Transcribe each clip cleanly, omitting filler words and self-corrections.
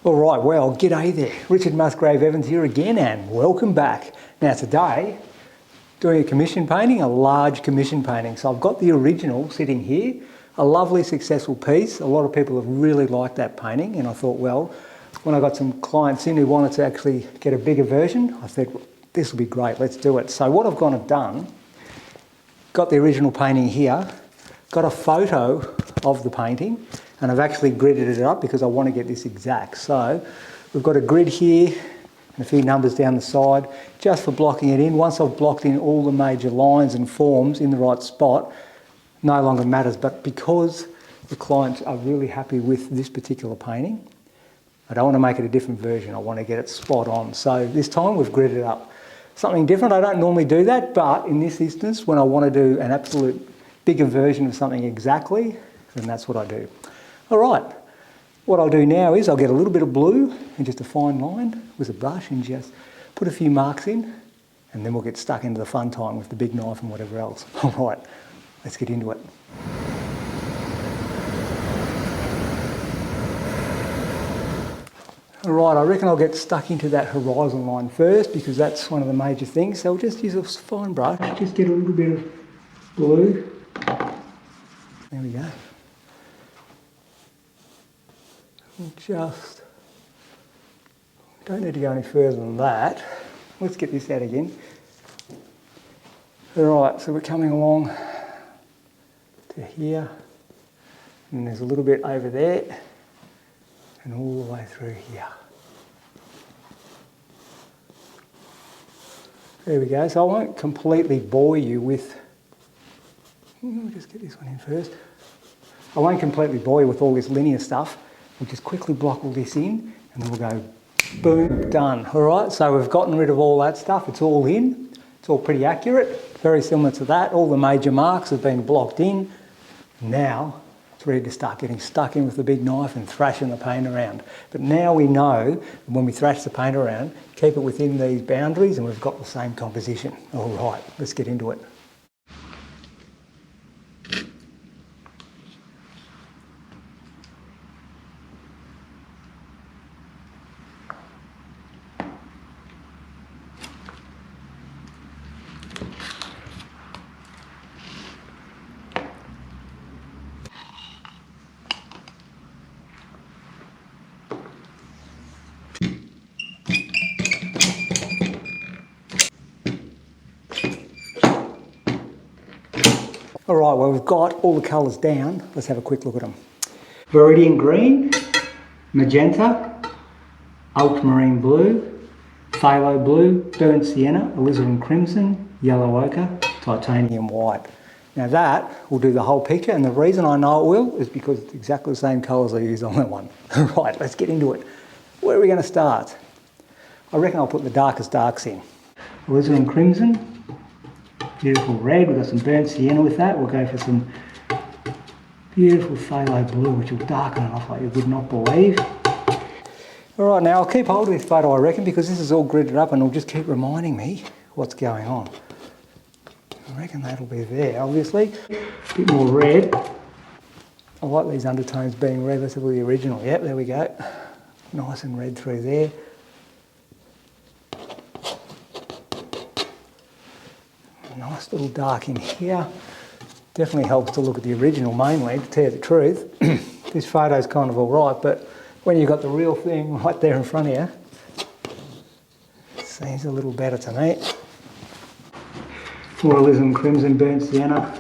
All right, well, g'day there. Richard Musgrave-Evans here again, and welcome back. Now today, doing a commission painting, a large commission painting. So I've got the original sitting here, a lovely successful piece. A lot of people have really liked that painting, and I thought, well, when I got some clients in who wanted to actually get a bigger version, I said, well, this will be great, let's do it. So what I've gone and done, got the original painting here, got a photo of the painting, and I've actually gridded it up because I want to get this exact. So we've got a grid here and a few numbers down the side just for blocking it in. Once I've blocked in all the major lines and forms in the right spot, no longer matters. But because the clients are really happy with this particular painting, I don't want to make it a different version. I want to get it spot on. So this time we've gridded it up. Something different. I don't normally do that, but in this instance, when I want to do an absolute bigger version of something exactly, then that's what I do. All right, what I'll do now is I'll get a little bit of blue and just a fine line with a brush and just put a few marks in, and then we'll get stuck into the fun time with the big knife and whatever else. All right, let's get into it. All right, I reckon I'll get stuck into that horizon line first because that's one of the major things. So we'll just use a fine brush, just get a little bit of blue. There we go. Just don't need to go any further than that. Let's get this out again. All right, so we're coming along to here, and there's a little bit over there, and all the way through here. There we go. So I won't completely bore you with. We'll just get this one in first. I won't completely bore you with all this linear stuff. We'll just quickly block all this in and then we'll go boom, done. All right, so we've gotten rid of all that stuff. It's all in. It's all pretty accurate. Very similar to that. All the major marks have been blocked in. Now it's ready to start getting stuck in with the big knife and thrashing the paint around. But now we know when we thrash the paint around, keep it within these boundaries and we've got the same composition. All right, let's get into it. All right, well, we've got all the colours down. Let's have a quick look at them. Viridian green, magenta, ultramarine blue, phthalo blue, burnt sienna, alizarin crimson, yellow ochre, titanium white. Now that will do the whole picture, and the reason I know it will is because it's exactly the same colours I used on that one. All right, let's get into it. Where are we going to start? I reckon I'll put the darkest darks in. Alizarin crimson. Beautiful red, we've got some burnt sienna with that. We'll go for some beautiful phthalo blue, which will darken it off like you would not believe. All right, now I'll keep hold of this photo, I reckon, because this is all gridded up and it'll just keep reminding me what's going on. I reckon that'll be there, obviously. A bit more red. I like these undertones being relatively original. Yep, there we go. Nice and red through there. Nice little dark in here. Definitely helps to look at the original mainly, to tell you the truth. This photo's kind of all right, but when you've got the real thing right there in front of you, it seems a little better to me. Alizarin crimson, burnt sienna,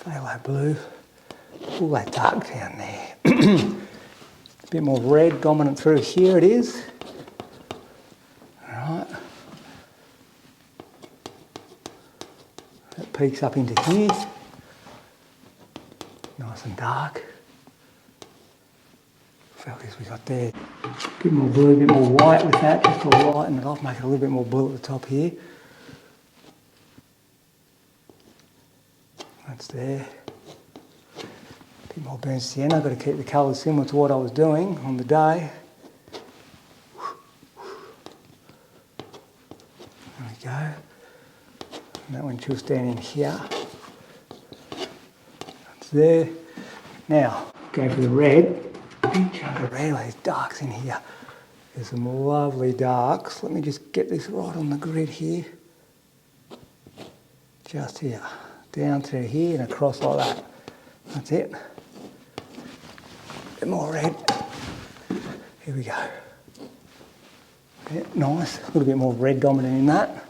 phthalo blue, all that dark down there. A bit more red dominant through here, it is. All right. That peaks up into here, nice and dark. Focus we got there. A bit more blue, a bit more white with that, just to lighten it off, make it a little bit more blue at the top here. That's there. A bit more burnt sienna, I've got to keep the colours similar to what I was doing on the day. There we go. And that one just down in here. That's there. Now, go for the red. big chunk of red. There's darks in here. There's some lovely darks. Let me just get this right on the grid here. Just here. Down through here and across like that. That's it. A bit more red. Here we go. Yeah, nice. A little bit more red dominant in that.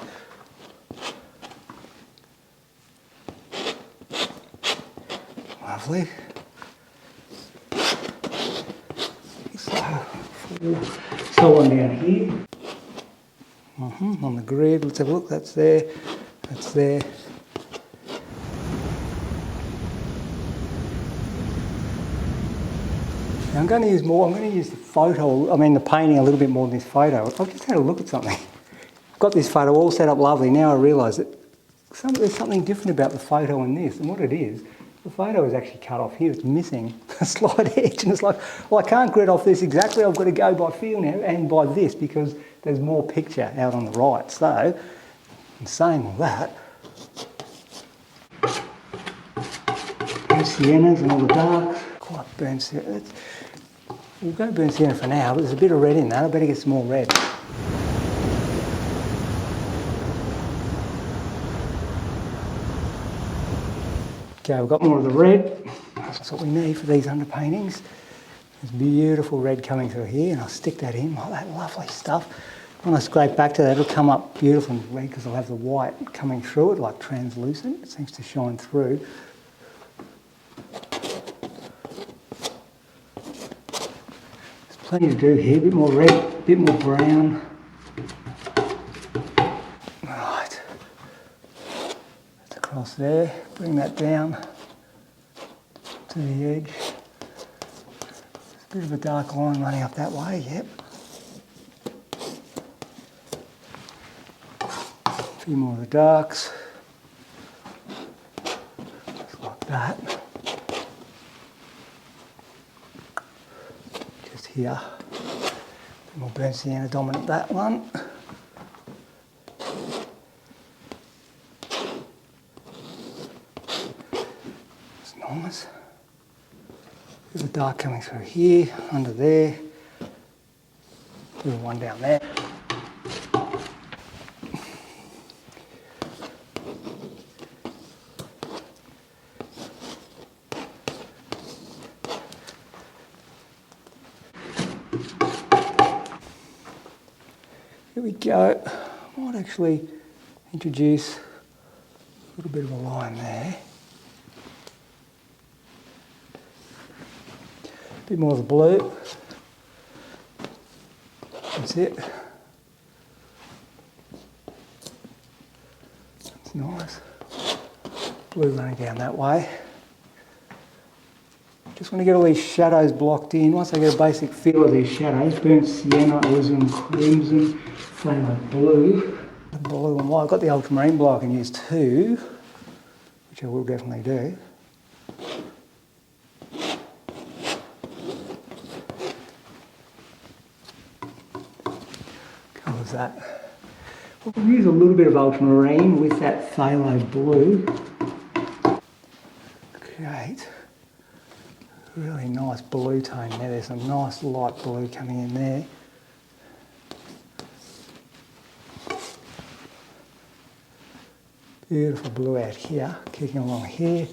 Lovely. So one down here. On the grid. Let's have a look. That's there. That's there. Now I'm going to use more. I'm going to use the photo. I mean the painting a little bit more than this photo. I've just had a look at something. I've got this photo all set up lovely. Now I realise that there's something different about the photo and this. And what it is, the photo is actually cut off here. It's missing a slight edge. And it's like, well, I can't grid off this exactly. I've got to go by feel now and by this because there's more picture out on the right. So, in saying all that, siennas and all the darks. Quite burnt sienna. We'll go burnt sienna for now, but there's a bit of red in that. I better get some more red. Okay, we've got more of the red. That's what we need for these underpaintings. There's beautiful red coming through here, and I'll stick that in, like that lovely stuff. When I scrape back to that, it'll come up beautiful and red because I'll have the white coming through it, like translucent. It seems to shine through. There's plenty to do here. A bit more red, a bit more brown. Right. That's across there. Bring that down to the edge. There's a bit of a dark line running up that way, yep. A few more of the darks. Just like that. Just here. A bit more burnt sienna dominant that one. Nice. There's a dark coming through here, under there. There's one down there. Here we go. I might actually introduce a little bit of a line there. A bit more of the blue. That's it. That's nice. Blue running down that way. Just want to get all these shadows blocked in. Once I get a basic feel of these shadows, burnt sienna, alizarin crimson, phthalo blue. The blue and white. I've got the ultramarine blue I can use too, which I will definitely do. That. We'll use a little bit of ultramarine with that phthalo blue. Create a really nice blue tone there. There's some nice light blue coming in there. Beautiful blue out here, kicking along here.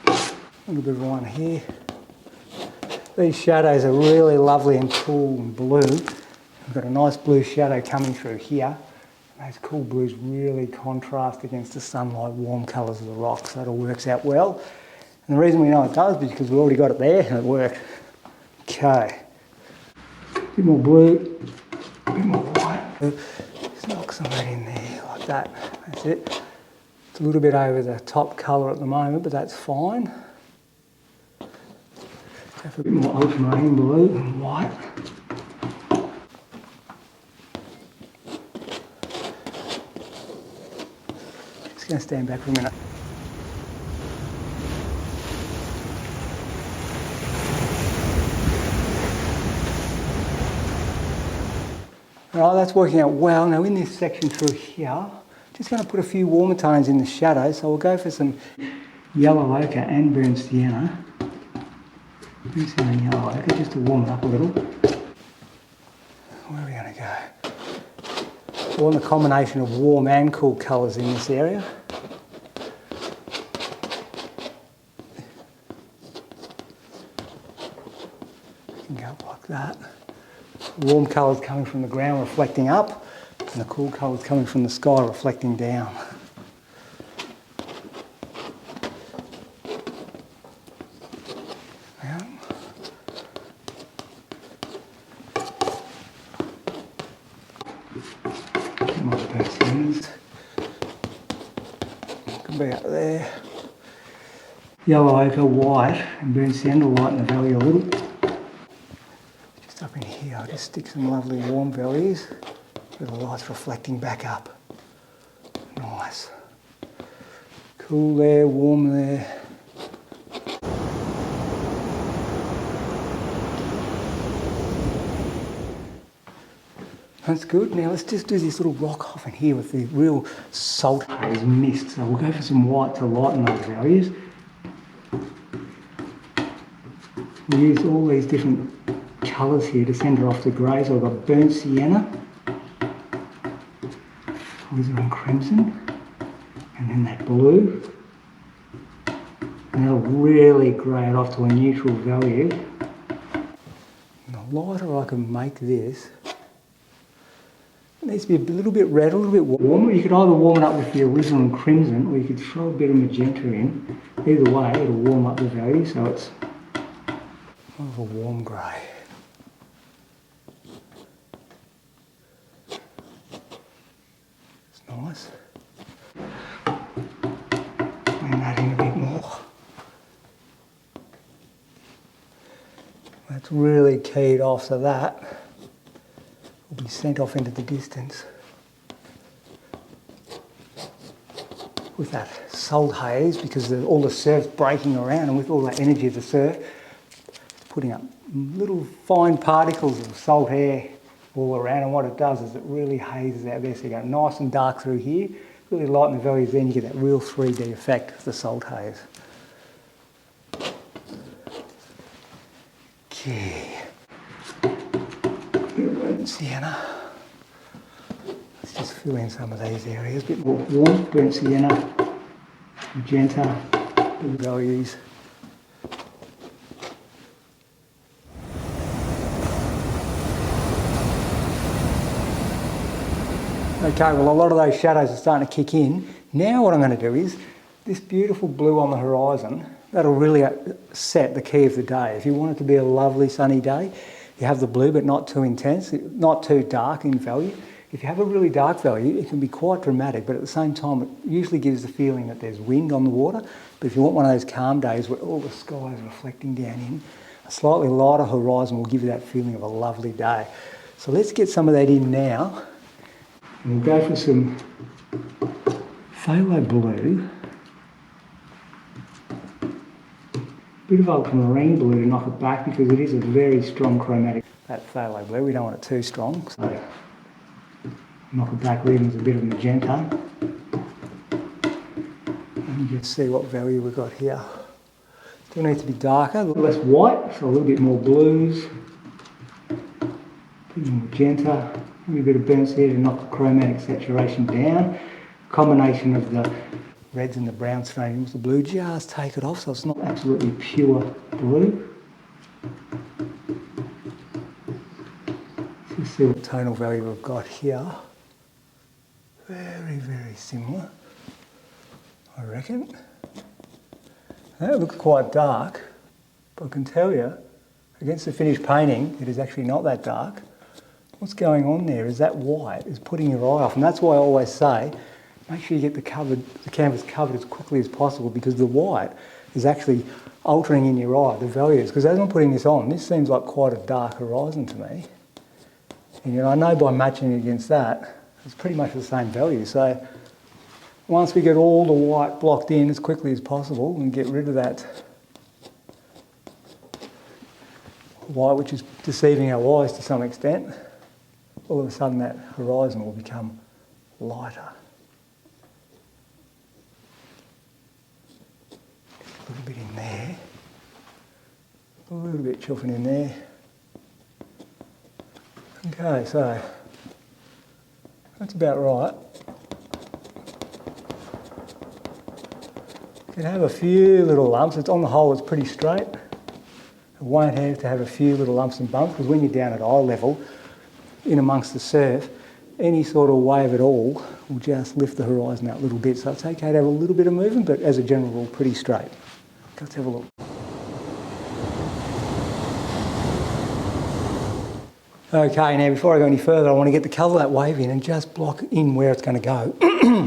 A little bit of one here. These shadows are really lovely and cool and blue. We've got a nice blue shadow coming through here. And those cool blues really contrast against the sunlight warm colours of the rocks, so that all works out well. And the reason we know it does is because we've already got it there and it worked. Okay. A bit more blue, a bit more white. Just knock some of that in there like that. That's it. It's a little bit over the top colour at the moment, but that's fine. A bit more ultramarine blue and white. Just going to stand back for a minute. Alright, that's working out well. Now in this section through here, just going to put a few warmer tones in the shadow. So we'll go for some yellow ochre and burnt sienna. Bring some in yellow ochre just to warm it up a little. Where are we going to go? I want a combination of warm and cool colours in this area. You can go up like that. Warm colours coming from the ground reflecting up, and the cool colours coming from the sky reflecting down. Can be up there. Yellow ochre, white, and burnt sienna will lighten the valley a little. Just up in here, I'll just stick some lovely warm values with the lights reflecting back up. Nice. Cool there, warm there. That's good. Now let's just do this little rock off in here with the real salt haze mist. So we'll go for some white to lighten those values. We use all these different colours here to centre off the grey. So I've got burnt sienna, alizarin crimson, and then that blue. And that'll really grey it off to a neutral value. And the lighter I can make this, it needs to be a little bit red, a little bit warmer. You could either warm it up with the alizarin crimson, or you could throw a bit of magenta in. Either way, it'll warm up the value, so it's more of a warm grey. It's nice. Bring that in a bit more. That's really keyed off, so that will be sent off into the distance with that salt haze, because all the surf's breaking around, and with all that energy of the surf, putting up little fine particles of salt air all around, and what it does is it really hazes out there. So you go nice and dark through here, really lighten the values, then you get that real 3D effect of the salt haze. Okay. Burnt sienna. Let's just fill in some of these areas. A bit more warm, burnt sienna, magenta, blue values. Okay, well a lot of those shadows are starting to kick in. Now what I'm going to do is, this beautiful blue on the horizon, that'll really set the key of the day. If you want it to be a lovely sunny day, you have the blue but not too intense, not too dark in value. If you have a really dark value, it can be quite dramatic, but at the same time it usually gives the feeling that there's wind on the water. But if you want one of those calm days where all the sky is reflecting down in, a slightly lighter horizon will give you that feeling of a lovely day. So let's get some of that in now. And we'll go for some phthalo blue, a bit of ultramarine blue to knock it back, because it is a very strong chromatic. That phthalo blue, we don't want it too strong, so knock it back, leaving us a bit of magenta. And you can see what value we've got here. Still needs to be darker, a little less white, so a little bit more blues, a bit more magenta. A little bit of burnt here to knock the chromatic saturation down. Combination of the reds and the browns thrown in with the blue, just take it off so it's not absolutely pure blue. Let's see what tonal value we've got here. Very, very similar, I reckon. That looks quite dark, but I can tell you, against the finished painting, it is actually not that dark. What's going on there is that white is putting your eye off, and that's why I always say make sure you get the canvas covered as quickly as possible, because the white is actually altering in your eye the values. Because as I'm putting this on, this seems like quite a dark horizon to me, and you know, I know by matching it against that, it's pretty much the same value. So once we get all the white blocked in as quickly as possible and get rid of that white which is deceiving our eyes to some extent, all of a sudden that horizon will become lighter. A little bit in there. A little bit chuffing in there. Okay, so that's about right. You can have a few little lumps. It's on the whole, it's pretty straight. It won't have to have a few little lumps and bumps because when you're down at eye level, in amongst the surf, any sort of wave at all will just lift the horizon out a little bit. So it's okay to have a little bit of movement, but as a general rule, pretty straight. Let's have a look. Okay, now before I go any further, I want to get the colour of that wave in and just block in where it's going to go.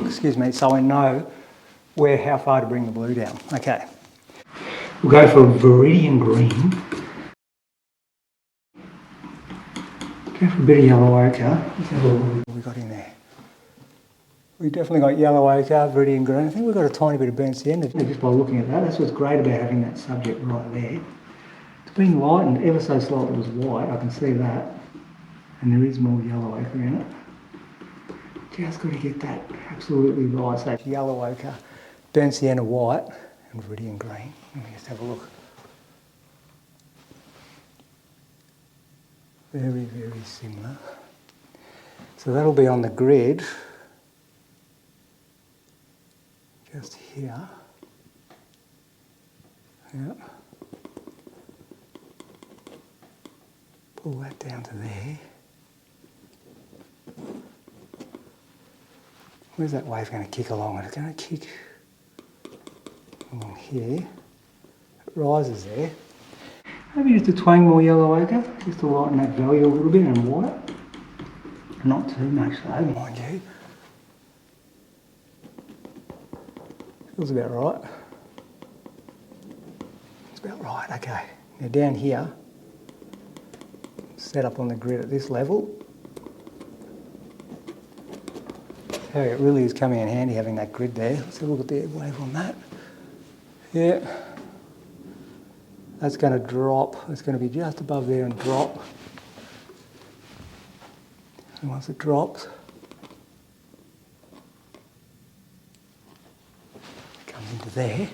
Excuse me, so I know how far to bring the blue down. Okay. We'll go for a Viridian green. Go for a bit of yellow ochre. Let's have a look what we've got in there. We've definitely got yellow ochre, Viridian green. I think we've got a tiny bit of burnt sienna just by looking at that. That's what's great about having that subject right there. It's been lightened ever so slightly with white, I can see that. And there is more yellow ochre in it. Just got to get that absolutely right. So yellow ochre, burnt sienna white, and Viridian green. Let me just have a look. Very, very similar. So that'll be on the grid. Just here. Yep. Pull that down to there. Where's that wave going to kick along? It's going to kick along here. It rises there. Maybe just a twang more yellow ochre, just to lighten that value a little bit, and white. Not too much though, mind you. Feels about right. It's about right, okay. Now down here, set up on the grid at this level. So it really is coming in handy having that grid there. Let's have a look at the wave on that. Yeah. That's going to drop. It's going to be just above there and drop. And once it drops, it comes into there.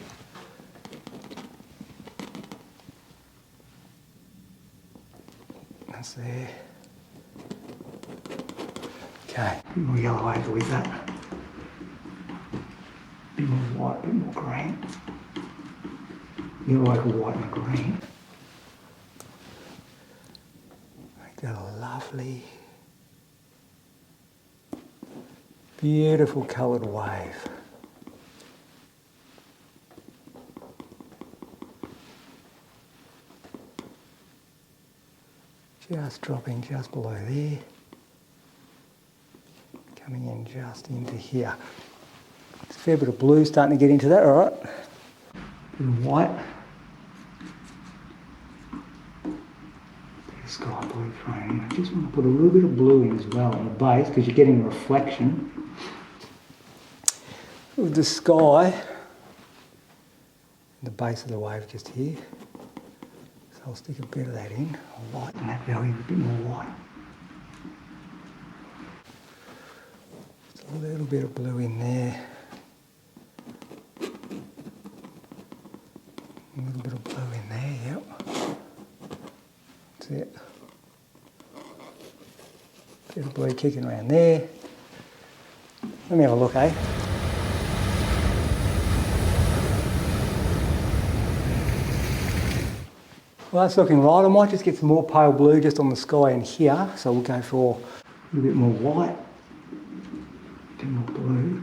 That's there. Okay, a bit more yellow over with that. A bit more white, a bit more green. Yellow over white and green. Make that a lovely, beautiful coloured wave. Just dropping just below there. Coming in just into here. There's a fair bit of blue starting to get into that, alright. Bit of white. Bit of sky blue thrown in. I just want to put a little bit of blue in as well on the base because you're getting a reflection of the sky. The base of the wave just here. So I'll stick a bit of that in. I'll lighten that value a bit more white. Just a little bit of blue in there. A little bit of blue in there, yep. That's it. Bit of blue kicking around there. Let me have a look, eh? Well, that's looking right. I might just get some more pale blue just on the sky in here. So we'll go for a little bit more white, a bit more blue.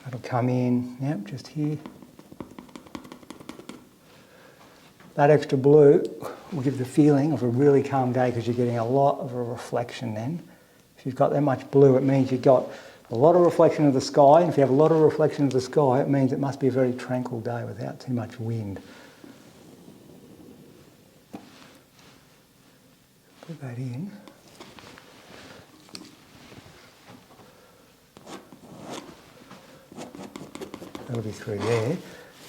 That'll come in, yep, just here. That extra blue will give the feeling of a really calm day because you're getting a lot of a reflection then. If you've got that much blue, it means you've got a lot of reflection of the sky, and if you have a lot of reflection of the sky, it means it must be a very tranquil day without too much wind. Put that in. That'll be through there.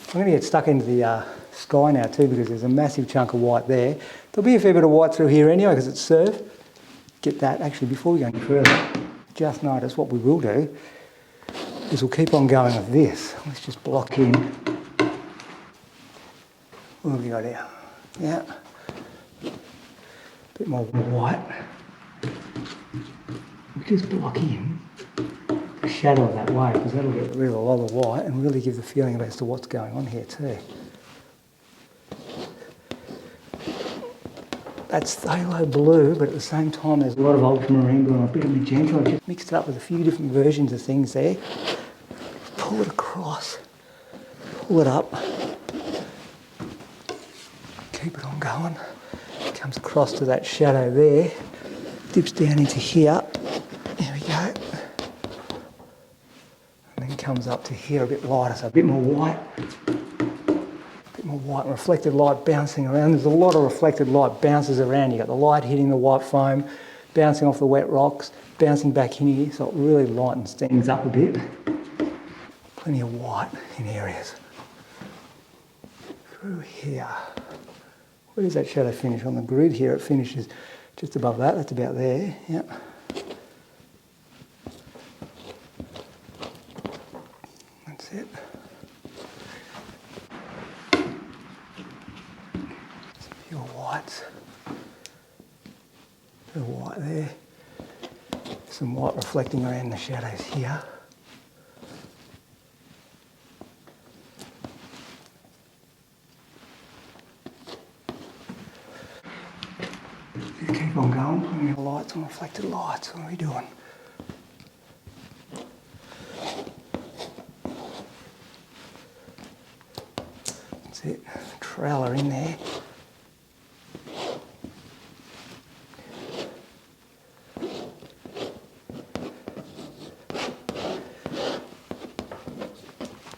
I'm going to get stuck into the sky now too because there's a massive chunk of white there. There'll be a fair bit of white through here anyway because it's surf. Get that, actually before we go any further, just notice what we will do is we'll keep on going with this. Let's just block in What have we got here? Yeah. Bit more white. We just block in the shadow of that wave because that'll get rid of a lot of the white and really give the feeling as to what's going on here too. That's phthalo blue, but at the same time there's a lot of ultramarine blue and a bit of magenta. I just mixed it up with a few different versions of things there. Pull it across, pull it up, keep it on going. It comes across to that shadow there, dips down into here. There we go. And then comes up to here a bit lighter, so a bit more white. More white and reflected light bouncing around. There's a lot of reflected light bounces around. You've got the light hitting the white foam, bouncing off the wet rocks, bouncing back in here, so it really lightens things up a bit. Plenty of white in areas. Through here. Where does that shadow finish? On the grid here it finishes just above that. That's about there. Yep. That's it. Pure whites. Bit of white there. Some white reflecting around the shadows here. Just keep on going, putting the lights on, reflected lights. What are we doing? That's it. Trailer in there.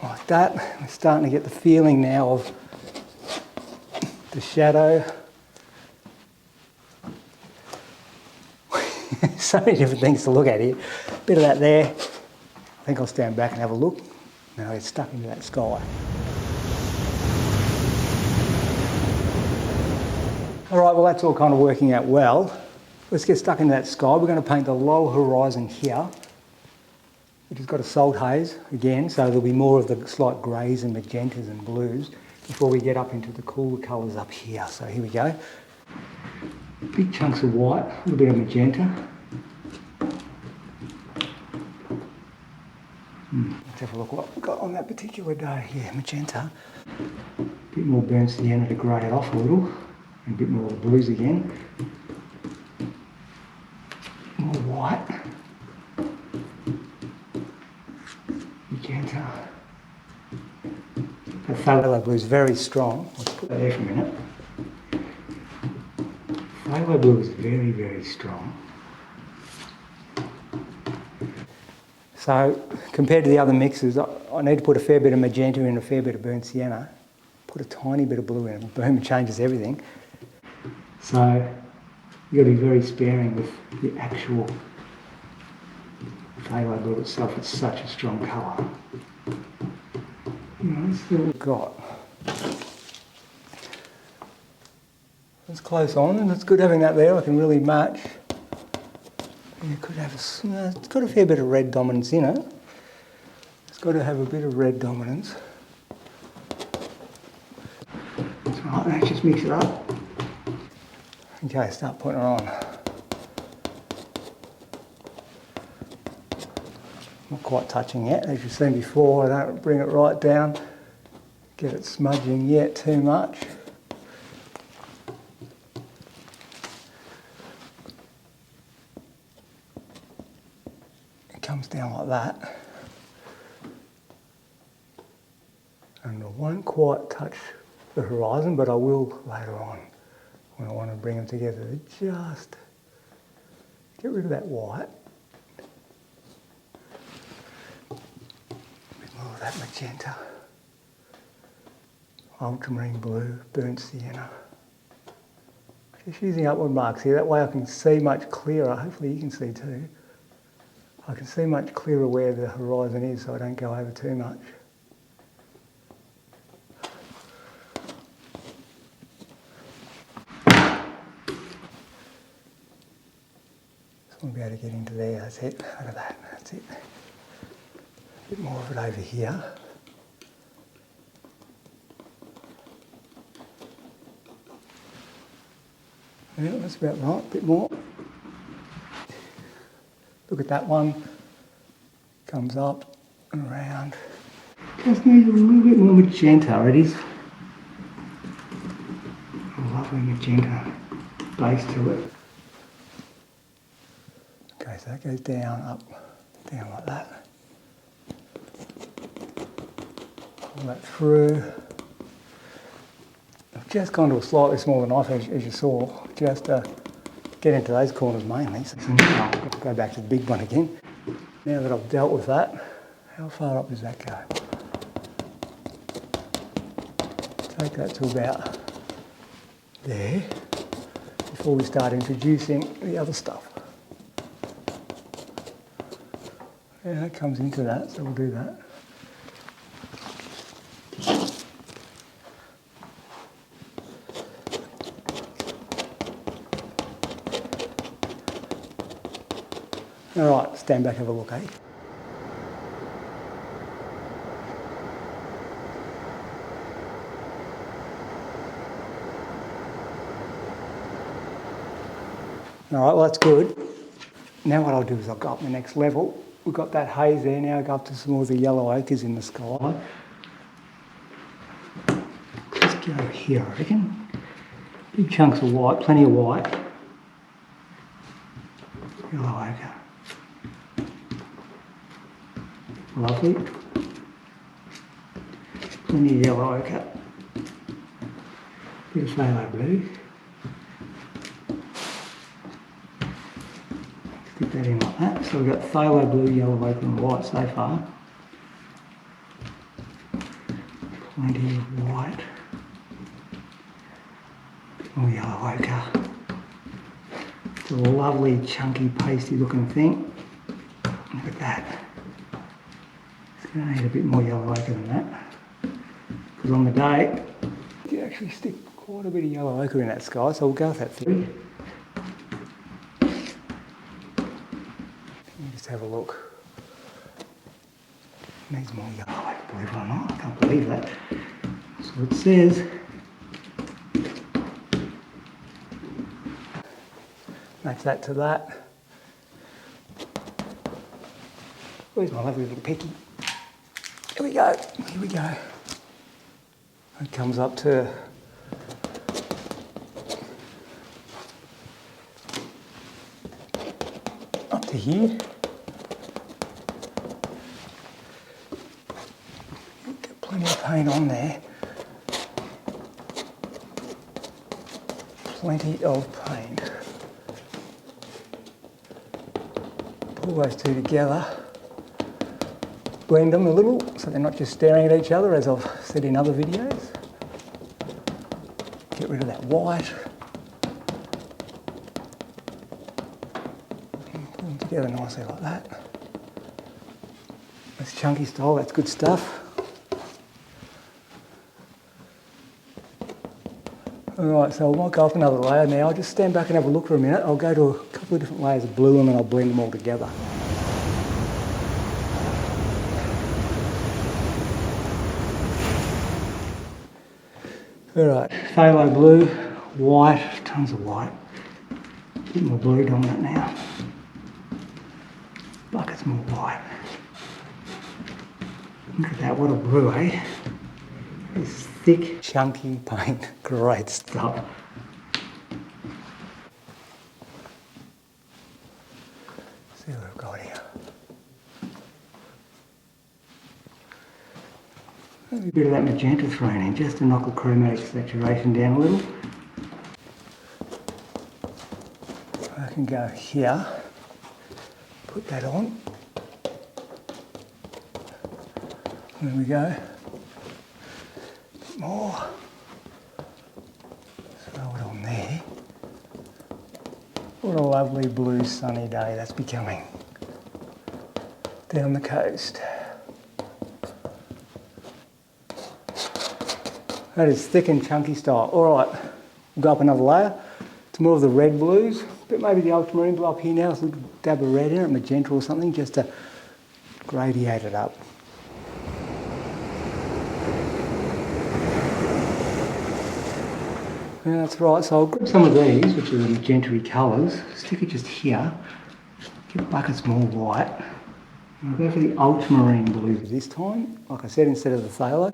Like that. We're starting to get the feeling now of the shadow. So many different things to look at here. Bit of that there. I think I'll stand back and have a look. Now it's stuck into that sky. All right, well that's all kind of working out well. Let's get stuck into that sky. We're going to paint the lower horizon here, which has got a salt haze again, so there'll be more of the slight greys and magentas and blues before we get up into the cooler colours up here. So here we go. Big chunks of white, a little bit of magenta. Let's have a look what we've got on that particular day. Yeah, magenta. A bit more burnt sienna to grey it off a little. And a bit more of the blues again. More white. Magenta. The phthalo blue is very strong. Let's put that there for a minute. Phthalo blue is very, very strong. So, compared to the other mixes, I need to put a fair bit of magenta in, a fair bit of burnt sienna. Put a tiny bit of blue in, and boom, it changes everything. So, you've got to be very sparing with the actual phthalo blue itself. It's such a strong colour. Let's see what we've got. It's close on, and it's good having that there. I can really match. You could have it's got a fair bit of red dominance in it. It's got to have a bit of red dominance. That's right, let's just mix it up. Okay, start putting it on. Not quite touching yet, as you've seen before. I don't bring it right down, get it smudging yet too much. Comes down like that, and I won't quite touch the horizon, but I will later on when I want to bring them together to just get rid of that white, a bit more of that magenta, ultramarine blue, burnt sienna. Just using upward marks here, that way I can see much clearer. Hopefully you can see too. I can see much clearer where the horizon is, so I don't go over too much. So I'll be able to get into there, that's it. Look at that, that's it. A bit more of it over here. Yeah, that's about right, a bit more. Look at that one, comes up and around. Just needs a little bit more magenta, it is. A lovely magenta base to it. Okay, so that goes down, up, down like that. Pull that through. I've just gone to a slightly smaller knife as you saw, just to get into those corners mainly. So now I'll go back to the big one again. Now that I've dealt with that, how far up does that go? Take that to about there before we start introducing the other stuff. Yeah, that comes into that, so we'll do that. All right, stand back, have a look, eh? All right, well that's good. Now what I'll do is I'll go up the next level. We've got that haze there, now I'll go up to some more of the yellow ochres in the sky. Just go here, I reckon. Big chunks of white, plenty of white. Yellow ochre. Lovely. Plenty of yellow ochre. Bit of phthalo blue. Stick that in like that. So we've got phthalo blue, yellow ochre and white so far. Plenty of white. Bit more yellow ochre. It's a lovely, chunky, pasty looking thing. Look at that. It's going to need a bit more yellow ochre than that. Because on the day, you actually stick quite a bit of yellow ochre in that sky, so we'll go with that theory. Just have a look. Needs more yellow ochre, believe it or not. I can't believe that. So it says. Match that to that. Where's my lovely little picky? Here we go, here we go. It comes up to here. Get plenty of paint on there. Plenty of paint. Pull those two together. Blend them a little so they're not just staring at each other, as I've said in other videos. Get rid of that white. Put them together nicely like that. That's chunky style, that's good stuff. Alright, so I might go up another layer now. I'll just stand back and have a look for a minute. I'll go to a couple of different layers of blue and then I'll blend them all together. Alright, phthalo blue, white, tons of white. A bit more blue dominant now. Buckets more white. Look at that, what a blue, eh? This thick, chunky paint, great stuff. See what I've got here. A bit of that magenta thrown in, just to knock the chromatic saturation down a little. I can go here, put that on. There we go. Bit more. Throw it on there. What a lovely blue sunny day that's becoming down the coast. That is thick and chunky style. All right, we'll go up another layer. It's more of the red blues, but maybe the ultramarine blue up here now. So a little dab of red in it, magenta or something, just to gradiate it up. Yeah, that's right. So I'll grab some of these, which are the magenta colours, stick it just here, get buckets more white. And I'll go for the ultramarine blue this time. Like I said, instead of the phthalo.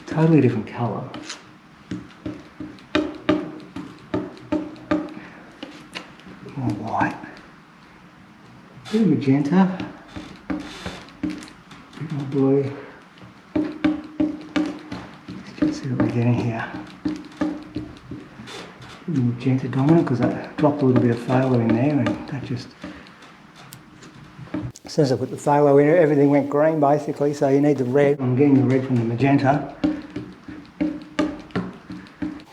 Totally different colour. More white. Bit of magenta. Bit more blue. Let's see what we're getting here. Magenta dominant because I dropped a little bit of phthalo in there, and that just, as soon as I put the phthalo in, everything went green basically, so you need the red. I'm getting the red from the magenta.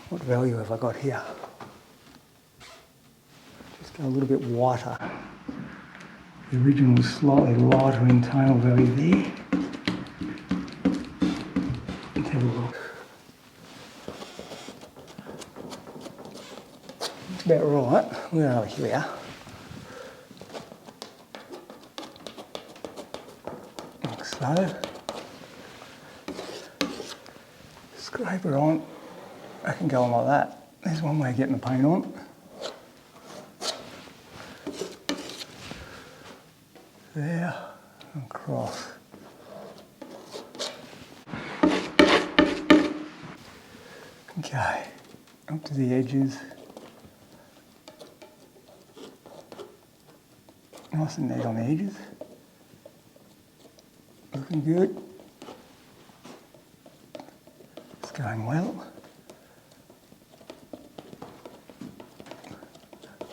What value have I got here? Just go a little bit whiter. The original was slightly lighter in tonal value there. Let's have a look. That's about right. Where are we? Here we are. Like so. Scraper on. I can go on like that. There's one way of getting the paint on. There and across. Okay, up to the edges. Nice and neat on the edges. Looking good. It's going well.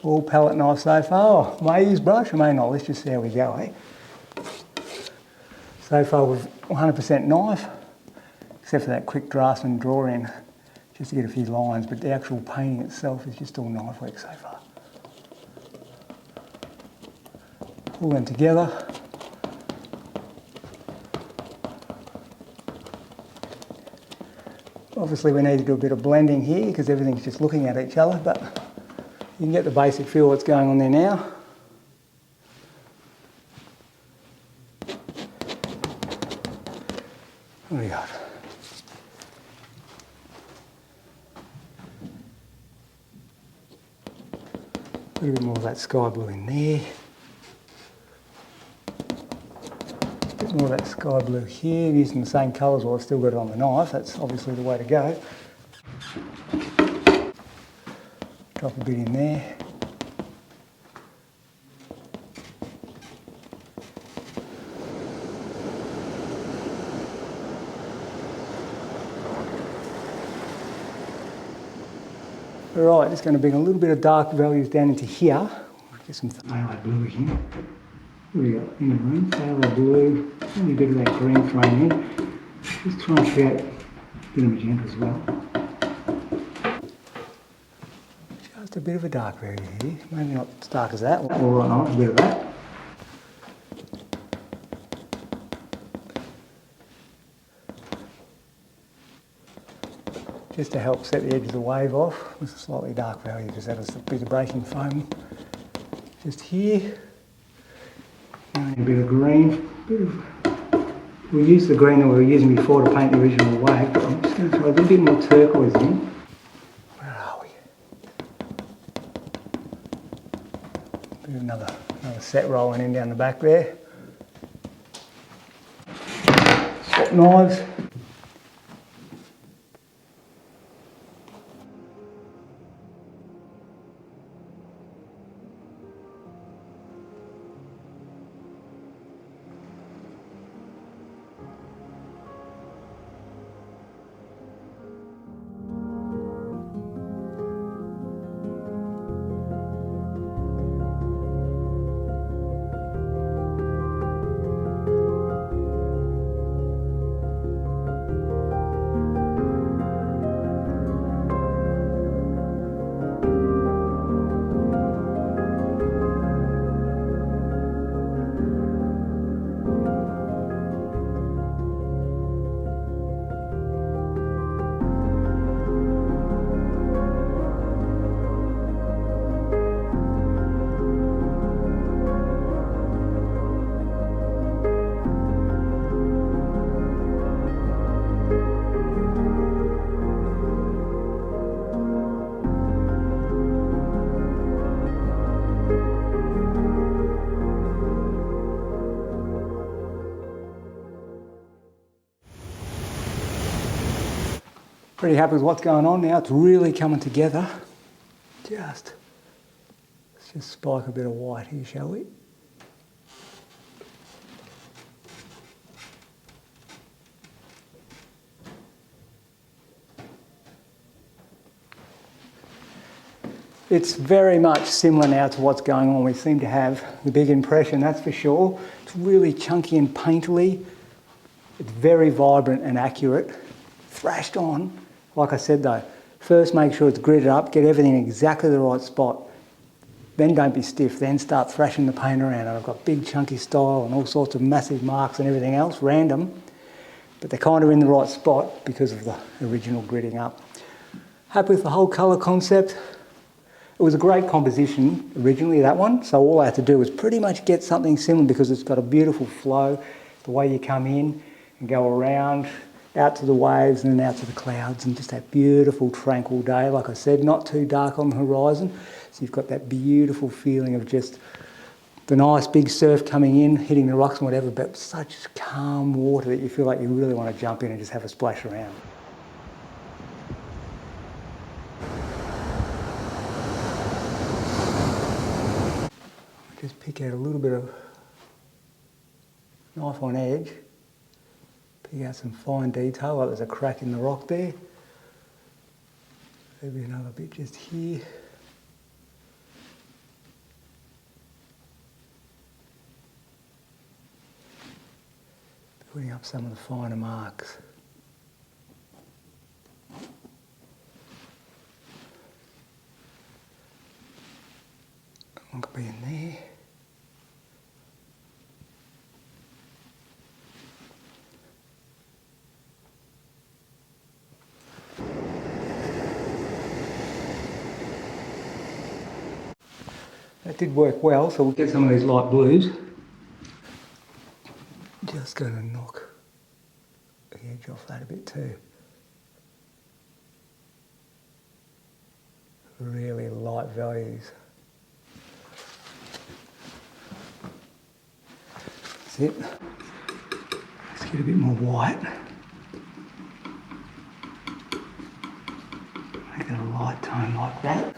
All palette knife so far. I may use brush, I may not. Let's just see how we go, eh? So far with 100% knife, except for that quick draftsman draw in, just to get a few lines, but the actual painting itself is just all knife work so far. Pull them together. Obviously we need to do a bit of blending here because everything's just looking at each other, but you can get the basic feel of what's going on there now. What do we got? A little bit more of that sky blue in there. A bit more of that sky blue here, using the same colours while I've still got it on the knife. That's obviously the way to go. Drop a bit in there. Alright, just going to bring a little bit of dark values down into here. Get some phthalo blue again. Here we go, in the room, phthalo blue. Only a bit of that green thrown in. Just try and create a bit of magenta as well. Just a bit of a dark value here. Maybe not as dark as that. Alright, not a bit of that. Just to help set the edge of the wave off with a slightly dark value, because that is a bit of breaking foam. Just here. And a bit of green. We'll use the green that we were using before to paint the original wave, but I'm just going to throw a little bit more turquoise in. Where are we? Bit of another set rolling in down the back there. Swap knives. Pretty happy with what's going on now. It's really coming together. Let's just spike a bit of white here, shall we? It's very much similar now to what's going on. We seem to have the big impression, that's for sure. It's really chunky and painterly. It's very vibrant and accurate. Thrashed on. Like I said though, first make sure it's gridded up, get everything in exactly the right spot. Then don't be stiff, then start thrashing the paint around. And I've got big chunky style and all sorts of massive marks and everything else, random. But they're kind of in the right spot because of the original gridding up. Happy with the whole colour concept. It was a great composition originally, that one. So all I had to do was pretty much get something similar because it's got a beautiful flow. The way you come in and go around, out to the waves and then out to the clouds, and just that beautiful tranquil day. Like I said, not too dark on the horizon. So you've got that beautiful feeling of just the nice big surf coming in, hitting the rocks and whatever, but such calm water that you feel like you really want to jump in and just have a splash around. Just pick out a little bit of knife on edge. Pick out some fine detail, like there's a crack in the rock there. Maybe another bit just here. Putting up some of the finer marks. One could be in there. That did work well, so we'll get some of these light blues. Just going to knock the edge off that a bit too. Really light values. That's it. Let's get a bit more white. Make it a light tone like that.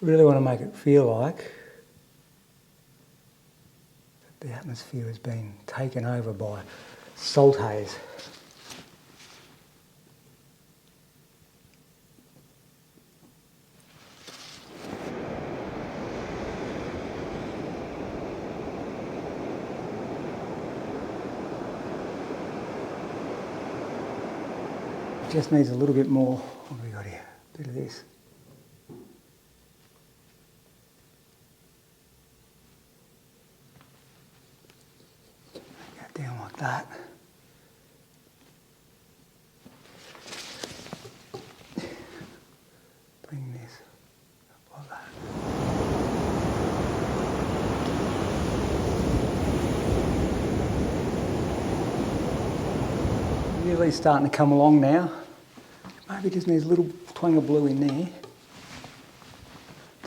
Really want to make it feel like the atmosphere has been taken over by salt haze. It just needs a little bit more. What have we got here? A bit of this. Down like that. Bring this up like that. Really starting to come along now. Maybe just needs a little twang of blue in there.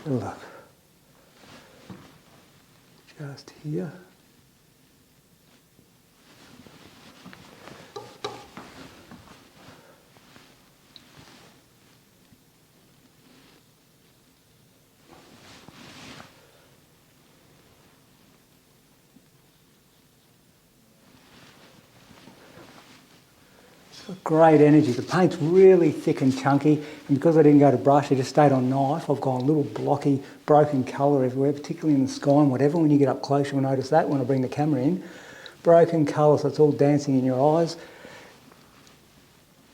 Look. Just here. Great energy. The paint's really thick and chunky, and because I didn't go to brush, I just stayed on knife. I've gone a little blocky, broken colour everywhere, particularly in the sky and whatever. When you get up close, you'll notice that when I bring the camera in. Broken colour, so it's all dancing in your eyes.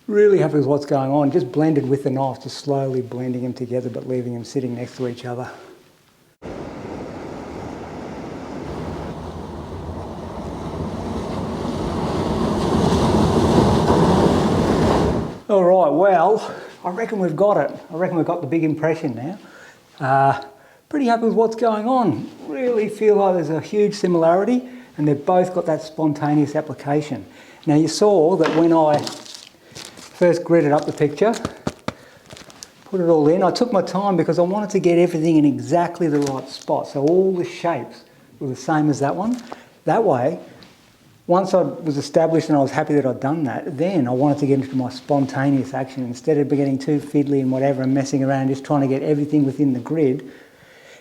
Really happy with what's going on. Just blended with the knife, just slowly blending them together, but leaving them sitting next to each other. All right, well, I reckon we've got it. I reckon we've got the big impression now. Pretty happy with what's going on. Really feel like there's a huge similarity, and they've both got that spontaneous application. Now you saw that when I first gridded up the picture, put it all in, I took my time because I wanted to get everything in exactly the right spot. So all the shapes were the same as that one. That way, once I was established and I was happy that I'd done that, then I wanted to get into my spontaneous action. Instead of getting too fiddly and whatever and messing around, just trying to get everything within the grid,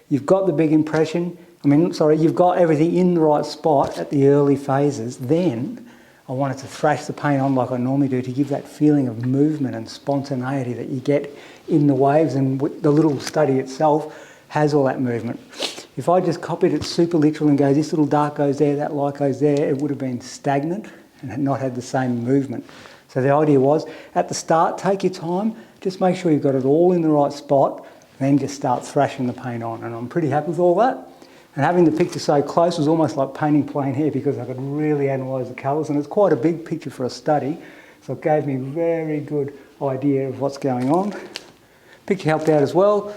you've got the big impression, you've got everything in the right spot at the early phases. Then I wanted to thrash the paint on like I normally do to give that feeling of movement and spontaneity that you get in the waves, and the little study itself has all that movement. If I just copied it super literal and go, this little dark goes there, that light goes there, it would have been stagnant and had not had the same movement. So the idea was, at the start, take your time, just make sure you've got it all in the right spot, then just start thrashing the paint on. And I'm pretty happy with all that. And having the picture so close was almost like painting plain hair, because I could really analyse the colours, and it's quite a big picture for a study, so it gave me a very good idea of what's going on. Picture helped out as well.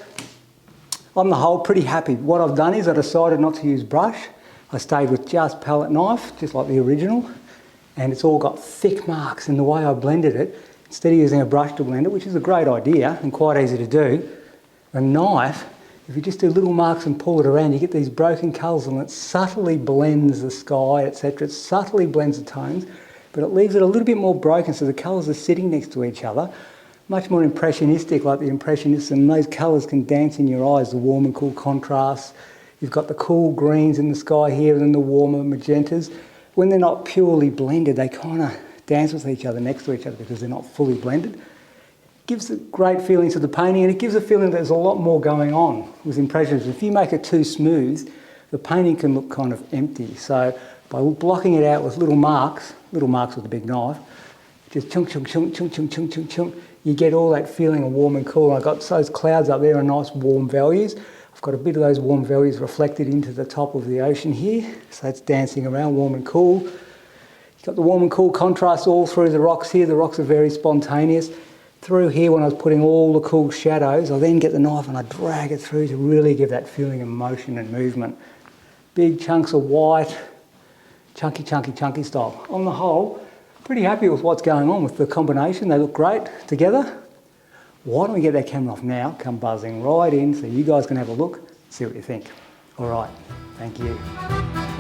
On the whole, pretty happy. What I've done is I decided not to use brush. I stayed with just palette knife, just like the original, and it's all got thick marks. And the way I blended it, instead of using a brush to blend it, which is a great idea and quite easy to do, a knife, if you just do little marks and pull it around, you get these broken colours, and it subtly blends the sky, etc. It subtly blends the tones, but it leaves it a little bit more broken, so the colours are sitting next to each other. Much more impressionistic, like the Impressionists, and those colours can dance in your eyes, the warm and cool contrasts. You've got the cool greens in the sky here and then the warmer magentas. When they're not purely blended, they kind of dance with each other, next to each other, because they're not fully blended. It gives a great feeling to the painting, and it gives a feeling that there's a lot more going on with Impressionism. If you make it too smooth, the painting can look kind of empty. So by blocking it out with little marks with a big knife, just chunk, chunk, chunk, chunk, chunk, chunk, chunk, chunk, you get all that feeling of warm and cool. I've got those clouds up there are nice warm values. I've got a bit of those warm values reflected into the top of the ocean here. So it's dancing around warm and cool. You've got the warm and cool contrast all through the rocks here. The rocks are very spontaneous. Through here, when I was putting all the cool shadows, I then get the knife and I drag it through to really give that feeling of motion and movement. Big chunks of white, chunky, chunky, chunky style. On the whole, pretty happy with what's going on with the combination. They look great together. Why don't we get that camera off now, come buzzing right in so you guys can have a look, see what you think. All right, thank you.